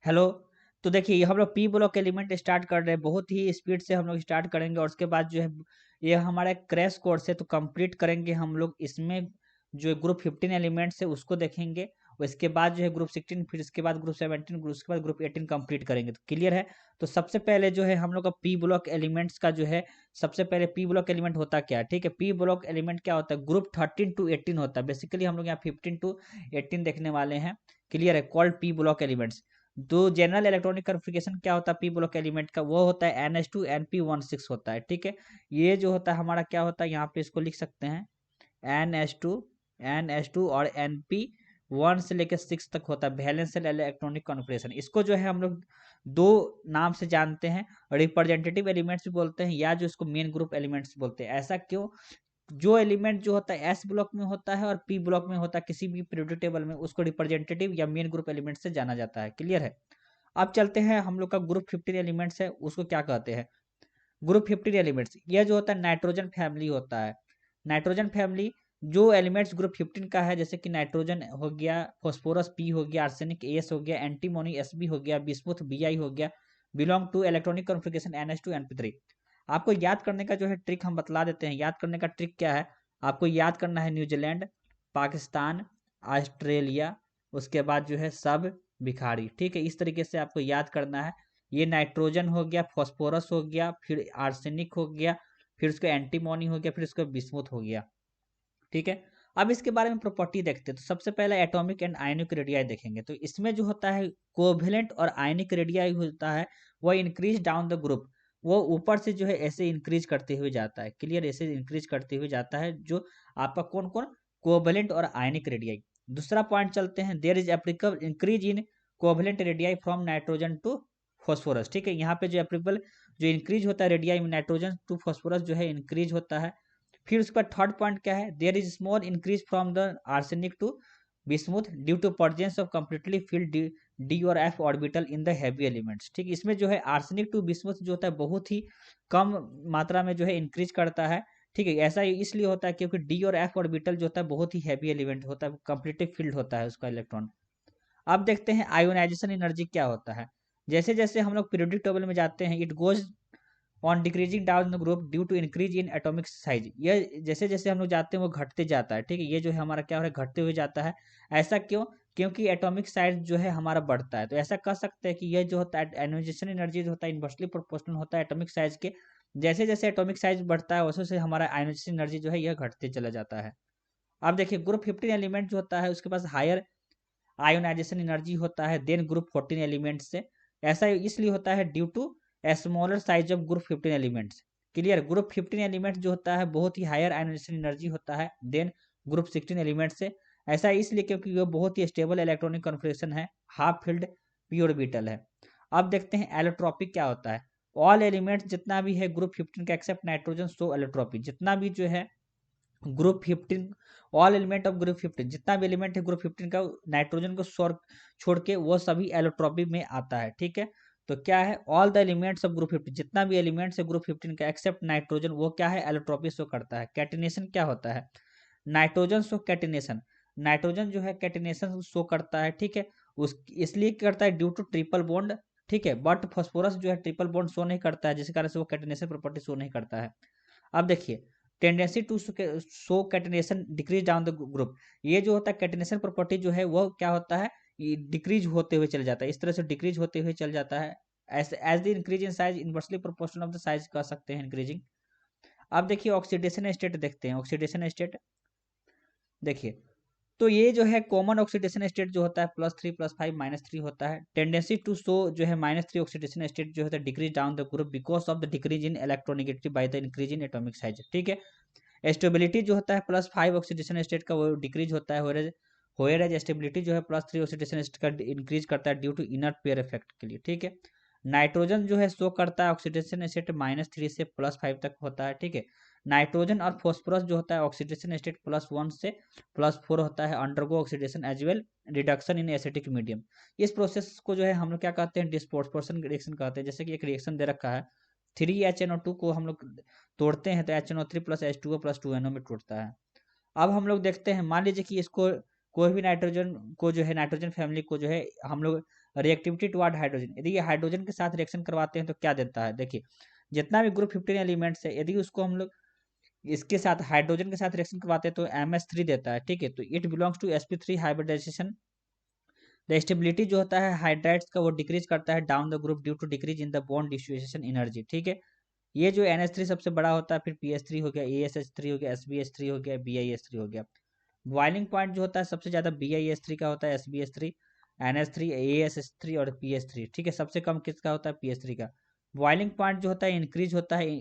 Hello. तो देखिए ये हम लोग पी ब्लॉक एलिमेंट स्टार्ट कर रहे हैं, बहुत ही स्पीड से हम लोग स्टार्ट करेंगे और उसके बाद जो है ये हमारा क्रैश कोर्स है तो कंप्लीट करेंगे हम लोग इसमें। जो ग्रुप 15 एलिमेंट्स है उसको देखेंगे, और इसके बाद जो है ग्रुप 16, फिर इसके बाद ग्रुप 17, उसके बाद ग्रुप 18 कंप्लीट करेंगे। तो क्लियर है। तो सबसे पहले जो है हम लोग का पी ब्लॉक एलिमेंट्स का जो है, सबसे पहले पी ब्लॉक एलिमेंट होता क्या है, ठीक है। पी ब्लॉक एलिमेंट क्या होता है, ग्रुप 13 to 18 होता है। बेसिकली हम लोग यहाँ 15 to 18 देखने वाले हैं। क्लियर है, कॉल्ड पी ब्लॉक एलिमेंट्स। तो जनरल इलेक्ट्रॉनिक कॉन्फ़िगरेशन क्या होता है पी ब्लॉक एलिमेंट का, वो होता है NH2 NP16 होता है, ठीक है। ये जो होता है हमारा क्या होता है, यहाँ पे इसको लिख सकते हैं NH2 NH2 और NP1 से लेकर 6 तक होता है वैलेंस इलेक्ट्रॉनिक कॉन्फ़िगरेशन। इसको जो है हम लोग दो नाम से जानते हैं, रिप्रेजेंटेटिव एलिमेंट्स भी बोलते हैं या जो इसको मेन ग्रुप एलिमेंट्स बोलते हैं। ऐसा क्यों, जो एलिमेंट जो होता है एस ब्लॉक में होता है और पी ब्लॉक में होता है किसी भी पीरियोडिक टेबल में, उसको रिप्रेजेंटेटिव या मेन ग्रुप एलिमेंट से जाना जाता है। क्लियर है। अब चलते हैं हम लोग का ग्रुप 15 एलिमेंट्स है उसको क्या कहते हैं। ग्रुप 15 एलिमेंट्स यह जो होता है नाइट्रोजन फैमिली होता है। नाइट्रोजन फैमिली जो एलिमेंट्स ग्रुप 15 का है, जैसे कि नाइट्रोजन हो गया, फॉस्फोरस पी हो गया, आर्सेनिक एस हो गया, एंटीमोनी एसबी हो गया, बिस्मुथ बीआई हो गया, belong to electronic configuration NH2 NP3। आपको याद करने का जो है ट्रिक हम बतला देते हैं। याद करने का ट्रिक क्या है, आपको याद करना है न्यूजीलैंड, पाकिस्तान, ऑस्ट्रेलिया, उसके बाद जो है सब भिखारी, ठीक है। इस तरीके से आपको याद करना है। ये नाइट्रोजन हो गया, फॉस्फोरस हो गया, फिर आर्सेनिक हो गया, फिर उसका एंटीमोनी हो गया, फिर उसका बिस्मुथ हो गया, ठीक है। अब इसके बारे में प्रॉपर्टी देखते हैं। तो सबसे पहले एटॉमिक एंड आयनिक रेडियाई देखेंगे। तो इसमें जो होता है कोवेलेंट और आयनिक रेडियाई होता है, वो इंक्रीज डाउन द ग्रुप, वो ऊपर से जो है ऐसे इंक्रीज करते हुए जाता है। क्लियर, ऐसे इंक्रीज करते हुए जाता है जो आपका कौन कौन, कोवेलेंट और आयनिक रेडियाई। दूसरा पॉइंट चलते हैं, there is applicable increase in covalent radii from nitrogen to phosphorus, ठीक है। यहाँ पे जो एप्लीकेबल जो इंक्रीज होता है रेडियाई में नाइट्रोजन टू फॉस्फोरस जो है इंक्रीज होता है। फिर उसके बाद थर्ड पॉइंट क्या है, there is small increase from the arsenic to bismuth due to presence of completely filled D और F orbital in the heavy elements, ठीक। इसमें जो है आर्सेनिक टू बिस्मुथ जो होता है बहुत ही कम मात्रा में जो है इंक्रीज करता है, ठीक है। ऐसा इसलिए होता है क्योंकि डी और एफ ऑर्बिटल जो होता है बहुत ही हैवी एलिमेंट होता है, कंप्लीटली फिल्ड होता है उसका इलेक्ट्रॉन। अब देखते हैं आयोनाइजेशन एनर्जी क्या होता है। जैसे जैसे हम लोग पीरियोडिक टेबल में जाते हैं, it goes on decreasing down the group due to increase in atomic size. ये जैसे जैसे हम लोग जाते हैं वो घटते जाता है, ठीक है। ये जो है हमारा क्या हो रहा है, घटते हुए जाता है। ऐसा क्यों, क्योंकि एटॉमिक साइज जो है हमारा बढ़ता है। तो ऐसा कह सकते हैं कि ये जो होता है आयोनाइजेशन एनर्जी जो होता है इन्वर्सली प्रोपोर्शनल होता है एटॉमिक साइज के। जैसे जैसे एटॉमिक साइज बढ़ता है वैसे वैसे हमारा आयोनाइजेशन एनर्जी जो है यह घटते चला जाता है। अब देखिए ग्रुप 15 एलिमेंट जो होता है उसके पास हायर आयोनाइजेशन एनर्जी होता है देन ग्रुप 14 एलिमेंट्स से। ऐसा इसलिए होता है due to smaller size of group 15 elements. Clear, group 15 elements जो होता है बहुत ही हायर आयोनाइजेशन एनर्जी होता है देन ग्रुप 16 एलिमेंट से। ऐसा इसलिए क्योंकि वो बहुत ही स्टेबल इलेक्ट्रॉनिक कॉन्फ़िगरेशन है, हाफ फील्ड पी ऑर्बिटल है। अब देखते हैं एलोट्रॉपिक क्या होता है। ऑल एलिमेंट्स जितना भी है ग्रुप 15 का एक्सेप्ट नाइट्रोजन सो एलोट्रॉपिक, जितना भी जो है group 15, all element of group 15 जितना भी एलिमेंट है ग्रुप 15 का नाइट्रोजन को छोड़ के वो सभी एलोट्रॉपी में आता है, ठीक है। तो क्या है, all the elements of group 15 जितना भी एलिमेंट्स है ग्रुप 15 का एक्सेप्ट नाइट्रोजन वो क्या है, एलोट्रॉपी शो करता है। कैटिनेशन क्या होता है, नाइट्रोजन शो कैटिनेशन, नाइट्रोजन जो है कैटिनेशन शो करता है, ठीक है। उस इसलिए करता है ड्यू टू ट्रिपल बॉन्ड, ठीक है। बट फॉस्फोरस जो है ट्रिपल बॉन्ड शो नहीं करता है, जिस कारण से वो कैटिनेशन प्रॉपर्टी शो नहीं करता है। अब देखिए tendency to show catenation decrease down the group, ये जो होता है कैटेनेशन प्रॉपर्टी जो है वो क्या होता है, ये डिक्रीज होते हुए चल जाता है, इस तरह से डिक्रीज होते हुए चल जाता है। As the increase in size inversely proportional of the size कह सकते हैं इंक्रीजिंग। अब देखिए ऑक्सीडेशन स्टेट देखते हैं। ऑक्सीडेशन स्टेट देखिए, तो ये जो है कॉमन ऑक्सीडेशन स्टेट जो होता है +3 +5 -3 होता है। टेंडेंसी टू शो जो है -3 ऑक्सीडेशन स्टेट जो होता है decrease down the group because of the decrease in electronegativity by the increase in atomic size, ठीक है। स्टेबिलिटी जो होता है +5 ऑक्सीडेशन स्टेट का वो डिक्रीज होता है, होयरएज स्टेबिलिटी जो है +3 ऑक्सीडेशन स्टेट का इंक्रीज करता है due to inert pair effect के लिए, ठीक है। नाइट्रोजन जो है शो करता है ऑक्सीडेशन स्टेट -3 से +5 तक होता है, ठीक है। नाइट्रोजन और फॉस्फोरस जो होता है ऑक्सीडेशन स्टेट +1 से +4 होता है, undergo oxidation as well reduction in acetic medium. इस प्रोसेस को जो है हम लोग क्या कहते हैं, डिस्प्रोपोर्शन रिएक्शन कहते हैं। जैसे कि एक रिएक्शन दे रखा है, 3HNO2 को हम लोग तोड़ते हैं तो HNO3 + H2O + 2NO में टूटता है। अब हम लोग देखते हैं, मान लीजिए कि इसको कोई भी नाइट्रोजन को जो है नाइट्रोजन फैमिली को जो है हम लोग रिएक्टिविटी टुवर्ड हाइड्रोजन, यदि ये हाइड्रोजन के साथ रिएक्शन करवाते हैं तो क्या देता है, देखिए जितना भी ग्रुप 15 एलिमेंट्स है, यदि उसको हम लोग इसके साथ हाइड्रोजन के साथ रिएक्शन करवाते हैं तो MS3 देता है, ठीक है। तो it belongs to sp3 hybridization. The stability जो होता है हाइड्राइड्स का वो डिक्रीज करता है down the group due to decrease in the bond dissociation energy, ठीक है। ये जो NH3 सबसे बड़ा होता है, फिर PS3 हो गया, ASH3 हो गया, SbH3 हो गया, BiS3 हो गया। बॉइलिंग पॉइंट जो होता है सबसे ज़्यादा BiS3 का होता है, SbH3, NH3, ASH3 और PS3, ठीक है। सबसे कम किसका होता है, PS3 का। बॉइलिंग पॉइंट जो होता है इंक्रीज होता है,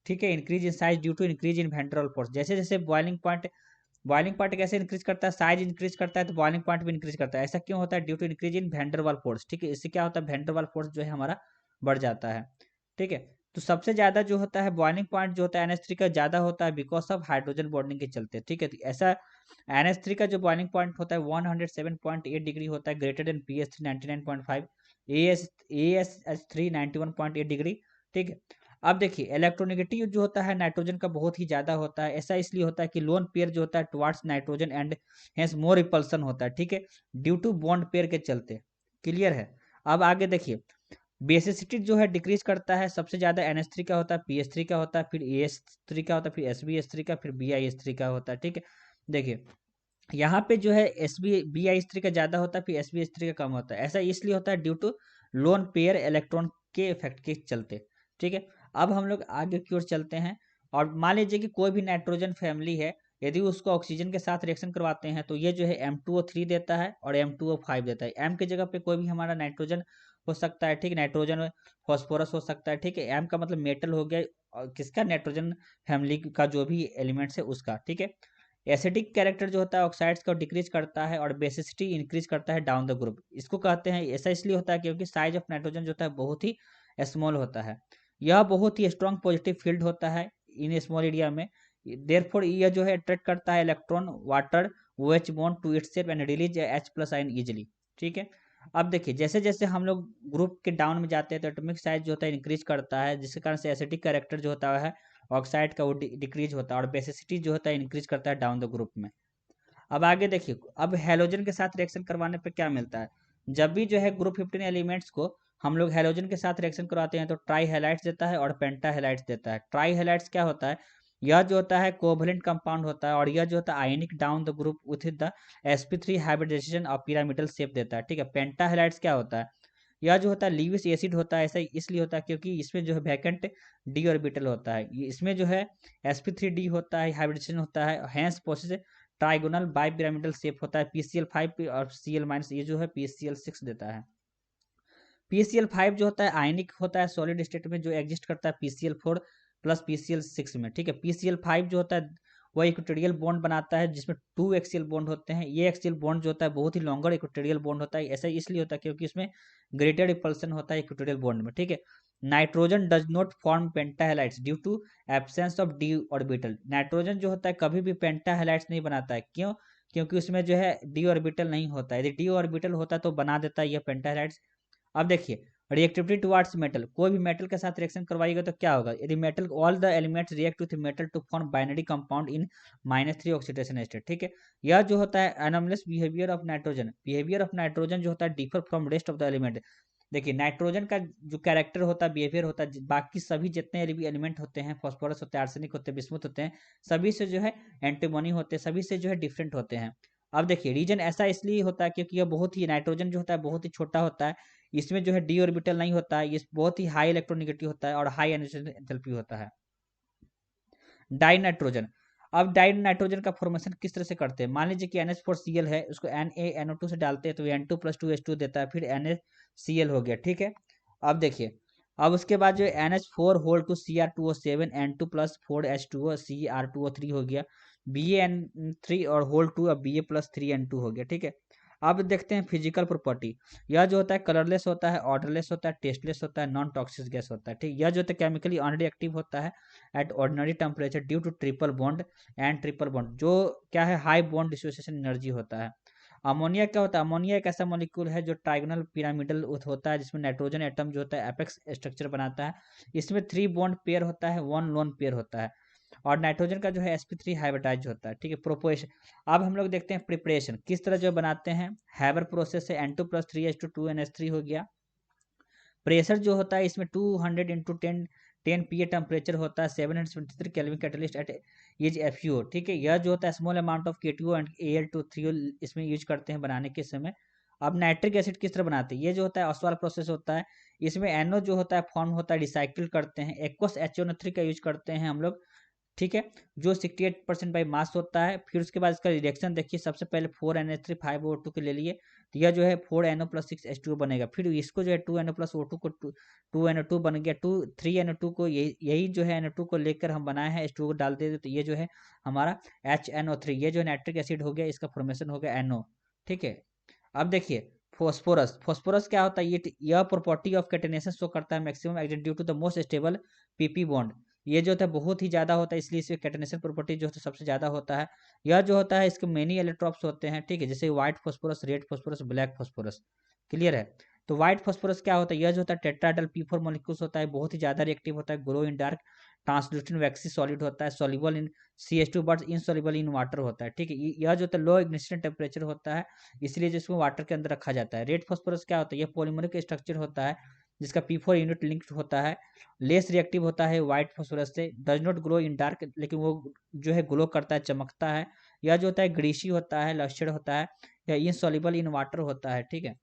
ठीक है, increase in size due to increase in van der Waals force. जैसे जैसे बॉइलिंग पॉइंट कैसे इंक्रीज करता है, साइज इंक्रीज करता है तो बॉइलिंग पॉइंट भी इंक्रीज करता है। ऐसा क्यों होता है, due to increase in van der Waals force, ठीक है। इससे क्या होता है, वैन डेर वाल्स फोर्स जो है हमारा बढ़ जाता है, ठीक है। तो सबसे ज्यादा जो होता है बॉइलिंग पॉइंट जो होता है NH3 का ज्यादा होता है बिकॉज ऑफ हाइड्रोजन बॉन्डिंग के चलते, ठीक है। तो ऐसा NH3 का जो बॉइलिंग पॉइंट होता है 107.8 डिग्री होता है, greater than PS3 99.5, ASH3 91.8 degree, ठीक है। अब देखिए इलेक्ट्रोनेगेटिव जो होता है नाइट्रोजन का बहुत ही ज्यादा होता है। ऐसा इसलिए होता है कि लोन पेयर जो होता है towards nitrogen and hence more repulsion होता है, ठीक है, ड्यू टू बॉन्ड पेयर के चलते। क्लियर है। अब आगे देखिए बेसिसिटी जो है डिक्रीज करता है, सबसे ज्यादा NH3 का होता है, PS3 का होता है, फिर AS3 का होता है, फिर SbH3 का, फिर BiS3 का होता है, ठीक है। देखिए यहाँ पे जो है BiS3 का ज्यादा होता है, फिर SbH3 का कम होता है। ऐसा इसलिए होता है due to lone pair electron के इफेक्ट के चलते, ठीक है। अब हम लोग आगे की ओर चलते हैं और मान लीजिए कि कोई भी नाइट्रोजन फैमिली है, यदि उसको ऑक्सीजन के साथ रिएक्शन करवाते हैं तो ये जो है M2O3 देता है और M2O5 देता है। M की जगह पे कोई भी हमारा नाइट्रोजन हो सकता है, ठीक, नाइट्रोजन फॉस्फोरस हो सकता है, ठीक है। M का मतलब मेटल हो गया, और किसका, नाइट्रोजन फैमिली का जो भी एलिमेंट्स है उसका, ठीक है। एसिडिक कैरेक्टर जो होता है ऑक्साइड्स का डिक्रीज करता है और बेसिसिटी इंक्रीज करता है डाउन द ग्रुप। इसको कहते हैं, ऐसा इसलिए होता है क्योंकि साइज ऑफ नाइट्रोजन जो होता है बहुत ही स्मॉल होता है। यह बहुत ही स्ट्रॉन्ग पॉजिटिव फील्ड होता है इन स्मॉल एरिया में। देयरफॉर यह जो है अट्रैक्ट करता है electron water OH bond to itself and release H+ ion easily, ठीक है। अब देखिए जैसे जैसे हम लोग ग्रुप के डाउन में जाते हैं तो एटॉमिक साइज जो होता है इंक्रीज करता है, जिसके कारण से एसिडिक कैरेक्टर जो होता है ऑक्साइड का वो डिक्रीज होता है और बेसिसिटी जो होता है इंक्रीज करता है डाउन द ग्रुप में। अब आगे देखिए अब हेलोजन के साथ रिएक्शन करवाने पे क्या मिलता है। जब भी जो है ग्रुप 15 एलिमेंट्स को हम लोग हेलोजन के साथ रिएक्शन करवाते हैं तो ट्राई हेलाइट्स देता है और पेंटा हेलाइट्स देता है। ट्राई हेलाइट्स क्या होता है, यह जो होता है कोवलेंट कंपाउंड होता है और यह जो होता है ionic down the group with the sp3 hybridization और पिरामिडल शेप देता है, ठीक है। पेंटा हेलाइट्स क्या होता है, यह जो होता है लीविस एसिड होता है। ऐसा इसलिए होता है क्योंकि इसमें जो है वैकेंट डी ऑर्बिटल होता है, इसमें जो है sp3d होता है, हाइब्रिडेशन होता है, hence process trigonal bipyramidal shape होता है। PCl5 और Cl- ये जो है PCl6 देता है। PCl5 जो होता है आयनिक होता है सॉलिड स्टेट में, जो एग्जिस्ट करता है PCl4 प्लस PCl6 में, ठीक है। PCl5 जो होता है वह इक्वेटोरियल बॉन्ड बनाता है जिसमें 2 एक्सियल बॉन्ड होते हैं। ये एक्सियल बॉन्ड जो होता है बहुत ही लॉन्गर इक्वेटोरियल बॉन्ड होता है। ऐसा इसलिए होता है क्योंकि इसमें ग्रेटर रिपल्सन होता है इक्वेटोरियल बॉन्ड में, ठीक है। Nitrogen does not form pentahalides due to absence of D orbital. Nitrogen जो होता है कभी भी पेंटाहेलाइट्स नहीं बनाता है, क्यों, क्योंकि उसमें जो है डी ऑर्बिटल नहीं होता है। यदि डी ऑर्बिटल होता तो बना देता है यह पेंटाहेलाइट्स। अब देखिए रिएक्टिविटी टुवर्ड्स मेटल, कोई भी मेटल के साथ रिएक्शन करवाइएगा तो क्या होगा, यदि metal all the elements react with metal to form binary compound in -3 oxidation state, ठीक है। यह जो होता है एनोमलस बिहेवियर ऑफ नाइट्रोजन जो होता है differ from rest of the element. देखिए नाइट्रोजन का जो कैरेक्टर होता है, बिहेवियर होता है, बाकी सभी जितने भी एलिमेंट होते हैं, फॉस्फोरस होते हैं, आर्सेनिक होते हैं, बिस्मुथ होते हैं, सभी से जो है एंटीमोनी होते हैं, सभी से जो है डिफरेंट होते हैं। अब देखिए रीजन ऐसा इसलिए होता है क्योंकि यह बहुत ही नाइट्रोजन जो होता है बहुत ही छोटा होता है। इसमें जो है डी ऑर्बिटल नहीं होता है, ये बहुत ही हाई इलेक्ट्रोनेगेटिव होता है और हाई एंथैल्पी होता है। डाई नाइट्रोजन, अब डाई नाइट्रोजन का फॉर्मेशन किस तरह से करते हैं, मान लीजिए कि NH4Cl है, उसको NaNO2 से डालते हैं तो N2+2H2 देता है, फिर NaCl हो गया, ठीक है। अब देखिए अब उसके बाद जो NH4 whole to Cr2O7 N2+4H2O Cr2O3 हो गया, BaN3 और होल टू अब Ba+3N2 हो गया, ठीक है। अब देखते हैं फिजिकल प्रॉपर्टी। यह जो होता है कलरलेस होता है, ऑर्डरलेस होता है, टेस्टलेस होता है, नॉन टॉक्सिक गैस होता है, ठीक। यह जो होता है केमिकली अनरिएक्टिव होता है at ordinary temperature due to triple bond and triple bond, जो क्या है हाई बॉन्ड डिसोसिएशन एनर्जी होता है। अमोनिया क्या होता है, अमोनिया एक ऐसा मॉलिक्यूल है जो ट्राइगोनल पिरामिडल होता है, जिसमें नाइट्रोजन एटम जो होता है एपेक्स स्ट्रक्चर बनाता है। इसमें 3 बॉन्ड पेयर होता है, 1 लोन पेयर होता है। और नाइट्रोजन का जो है sp3 हाइब्रिडाइज होता है, ठीक है। प्रोपोरेशन, अब हम लोग देखते हैं प्रिपरेशन किस तरह जो बनाते हैं। हैबर प्रोसेस से N2+3H2 2NH3 हो गया। प्रेशर जो होता है इसमें 200 इंटू 10 PA टेम्परेचर होता है, 773 Kelvin catalyst at is FeO, ठीक है। यह जो होता है small amount of K2O and Al2 इसमें यूज करते हैं बनाने के समय। अब नाइट्रिक एसिड किस तरह बनाते हैं, ये जो होता है ऑस्वाल प्रोसेस होता है। इसमें NO जो होता है फॉर्म होता है, रिसाइकिल करते हैं, एक्वस HNO3 का यूज करते हैं हम लोग, ठीक है, जो 68% बाई मास होता है। फिर उसके बाद इसका रिएक्शन देखिए, सबसे पहले 4NH3 5O2 के ले लिए, तो यह जो है 4NO+6H2O बनेगा। फिर इसको जो है 2NO+O2 को 2NO2 बन गया, 3NO2 को यही जो है NO2 को लेकर हम बनाए हैं, H2O को डाल देते तो ये जो है हमारा HNO3, ये जो नाइट्रिक एसिड हो गया, इसका फॉर्मेशन हो गया NO, ठीक है। अब देखिए फॉस्फोरस, फॉस्फोरस क्या होता है, यह प्रॉपर्टी ऑफ कैटेनेशन शो करता है maximum extent due to the most stable PP bond. ये जो होता है बहुत ही ज़्यादा होता है, इसलिए इसके कैटेनेशन प्रॉपर्टी जो है सबसे ज़्यादा होता है। यह जो होता है इसके मेनी एलेट्रॉप्स होते हैं, ठीक है, जैसे white phosphorus, red phosphorus, black phosphorus, clear है। तो व्हाइट फॉस्फोरस क्या होता है, यह जो होता है टेट्राडल P4 मॉलिक्यूल्स होता है, बहुत ही ज़्यादा रिएक्टिव होता है, glow in dark, translucent vaccine solid होता है, soluble in CH2 but insoluble in water होता है, ठीक है। यह जो होता है लो इग्निशन टेम्परेचर होता है, इसलिए जिसको वाटर के अंदर रखा जाता है। रेड फॉस्फोरस क्या होता है, यह पॉलीमरिक स्ट्रक्चर होता है, जिसका P4 यूनिट लिंक्ड होता है, लेस रिएक्टिव होता है व्हाइट फॉस्फोरस से, does not glow in dark, लेकिन वो जो है ग्लो करता है, चमकता है। यह जो होता है ग्रीसी होता है, लस्टर्ड होता है, या इनसॉल्युबल इन वाटर होता है, ठीक है।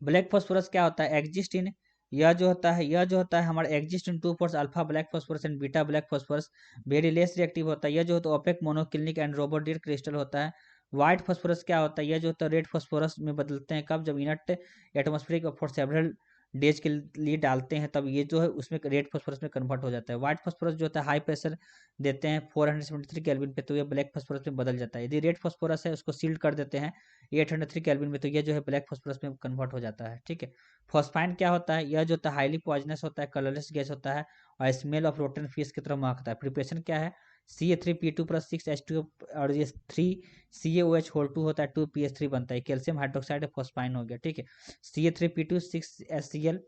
ब्लैक फॉस्फोरस क्या होता है, एग्जिस्ट इन, यह जो होता है हमारा exist in two forms alpha black phosphorus and beta black phosphorus, very less reactive होता है। यह जो होता है opaque monoclinic and rhombohedral crystal होता है। व्हाइट फॉस्फोरस क्या होता है, यह जो होता है रेड फॉस्फोरस में बदलते हैं कब, जब inert atmospheric for several days के लिए डालते हैं, तब ये जो है उसमें रेड फॉस्फोरस में कन्वर्ट हो जाता है। व्हाइट फॉस्फोरस जो होता है हाई प्रेशर देते हैं 473 केल्विन पे, तो ये ब्लैक फॉस्फोरस में बदल जाता है। यदि रेड फॉस्फोरस है उसको सील्ड कर देते हैं 803 केल्विन में, तो ये जो है ब्लैक फॉस्फोरस में कन्वर्ट हो जाता है, ठीक है। फॉस्फाइन क्या होता है, यह जो होता है हाईली पॉइजनस होता है, कलरलेस गैस होता है, और स्मेल ऑफ रोटन फिश की तरह महकता है। प्रिपरेशन क्या है, Ca3P2+6H2 और ये 3CaOH होल 2 होता है, 2PH3 बनता है, कैल्शियम हाइड्रोक्साइड फॉस्फाइन हो गया, ठीक है। Ca3P2 6HCl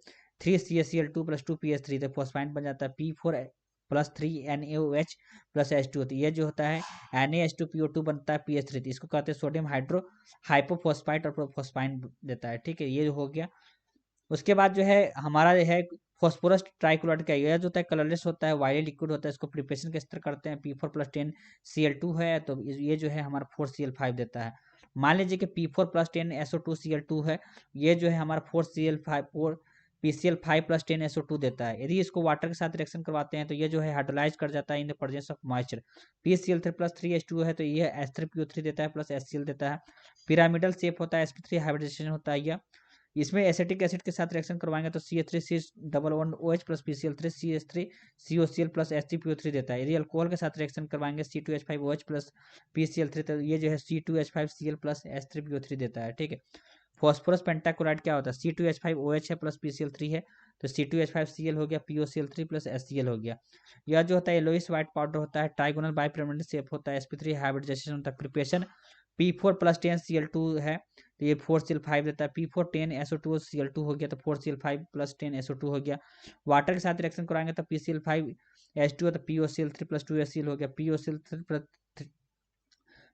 3CaCl2+2PH3, तो फॉस्फाइन बन जाता है। P4+3NaOH+H2, तो ये जो होता है Na H2PO2 बनता है PH3, तो इसको कहते हैं सोडियम हाइड्रो हाइपोफॉस्फाइट और फॉस्फाइन देता है, ठीक है, ये हो गया। उसके बाद जो है हमारा है फॉस्फोरस ट्राइक्लोराइड का, यह जो होता है कलरलेस होता है, वायलेट लिक्विड होता है, इसको प्रिपरेशन किस तरह करते हैं, P4+10Cl2 है, तो ये जो है हमारा 4Cl5 देता है। मान लीजिए कि P4+10SO2Cl2 है, ये जो है हमारा 4Cl5 PCl5+10SO2 देता है। यदि इसको वाटर के साथ रिएक्शन करवाते हैं तो ये जो है हाइड्रोलाइज कर जाता है in the presence of moisture. PCl3+3H2 है, तो ये H3PO3 देता है प्लस HCl देता है। पिरामिडल शेप होता है, sp3 हाइब्रिडाइजेशन होता है यह। इसमें एसिटिक एसिड के साथ रिएक्शन करवाएंगे तो CH3COOH plus PCl3 CH3 COCl plus H3PO3 देता है। यदि अल्कोहल के साथ रिएक्शन करवाएंगे C2H5OH प्लस PCl3, तो ये जो है C2H5Cl प्लस H3PO3 देता है, ठीक है। फॉस्फोरस पेंटाक्लोराइड क्या होता है, C2H5OH है प्लस PCl3 है, तो C2H5Cl हो गया, POCl3 प्लस HCl हो गया। यह जो होता है येलोइश व्हाइट पाउडर होता है, ट्राइगोनल बाइपिरामिडल शेप होता है, sp3 हाइब्रिडाइजेशन होता है। प्रिपरेशन P4+10Cl2 है, तो ये 4Cl5 देता है। P410SO2Cl2 हो गया, तो 4Cl5+10SO2 हो गया। वाटर के साथ रिएक्शन कराएंगे तो PCl5H2 तो POCl3+2HCl हो गया।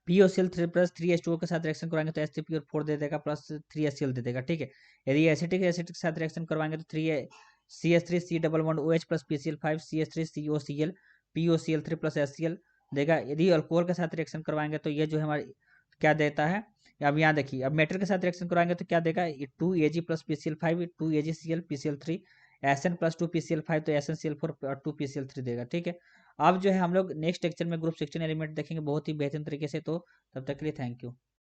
POCl3+3H2O के साथ रिएक्शन कराएंगे तो H3PO4 दे देगा प्लस 3HCl दे देगा, ठीक है। यदि एसिटिक एसिड के साथ रिएक्शन करवाएंगे तो 3CH3C11OH plus PCl5 CH3COCl POCl3 plus HCl देगा। यदि अल्कोहल के साथ रिएक्शन करवाएंगे तो ये जो है हमारे क्या देता है, अब यहाँ देखिए, अब मेटल के साथ रिएक्शन कराएंगे तो क्या देगा, 2Ag plus PCl5 2AgCl PCl3 SN+2PCl5, तो SnCl4 और 2PCl3 देगा, ठीक है। अब जो है हम लोग नेक्स्ट लेक्चर में ग्रुप 16 एलिमेंट देखेंगे बहुत ही बेहतरीन तरीके से, तो तब तक के लिए थैंक यू।